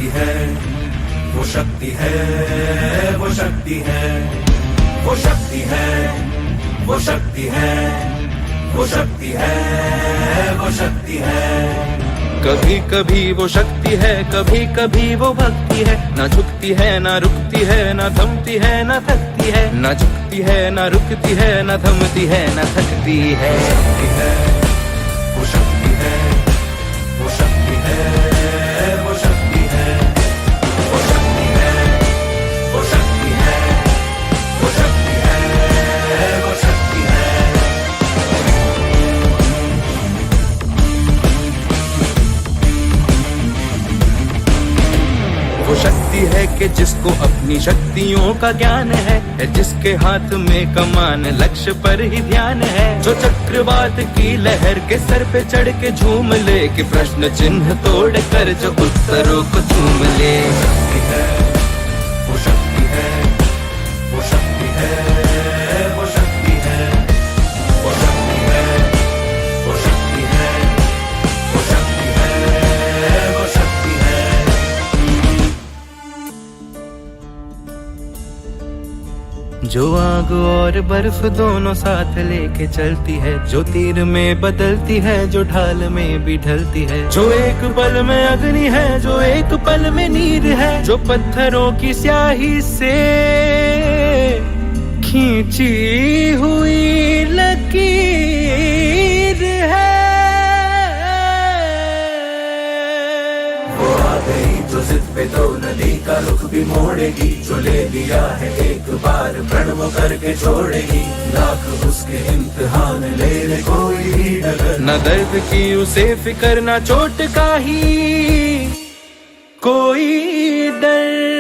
शक्ति है, वो शक्ति है, वो शक्ति है, वो शक्ति है, वो शक्ति है, वो शक्ति है, वो शक्ति है। कभी कभी वो शक्ति है, कभी कभी वो भक्ति है। ना झुकती है ना रुकती है, ना थमती है ना थकती है। ना झुकती है ना रुकती है, ना थमती है ना थकती है। शक्ति है, वो शक्ति है, वो शक्ति है, वो शक्ति है, वो शक्ति है, वो शक्ति है, वो शक्ति है, वो शक्ति है। वो शक्ति है कि जिसको अपनी शक्तियों का ज्ञान है, जिसके हाथ में कमान लक्ष्य पर ही ध्यान है। जो चक्रवात की लहर के सर पे चढ़ के झूम ले, कि प्रश्न चिन्ह तोड़ कर जो उत्तरों को चूम ले। शक्ति है, वो शक्ति है, वो शक्ति है, वो शक्ति है, वो शक्ति है, वो शक्ति है, वो शक्ति है, वो शक्ति है। जो आग और बर्फ दोनों साथ लेके चलती है, जो तीर में बदलती है, जो ढाल में भी ढलती है। जो एक पल में अग्नि है, जो एक पल में नीर है। जो पत्थरों की स्याही से खींची हुई लकीर है। वो आ गई जो जिद पे तो नदी का रुख भी मोड़ेगी। जो ले लिया है एक बार प्रण वो करके छोड़ेगी। लाख उसके इम्तिहान ले ले कोई भी डगर। न दर्द की उसे फिक्र, न चोट का ही कोई डर।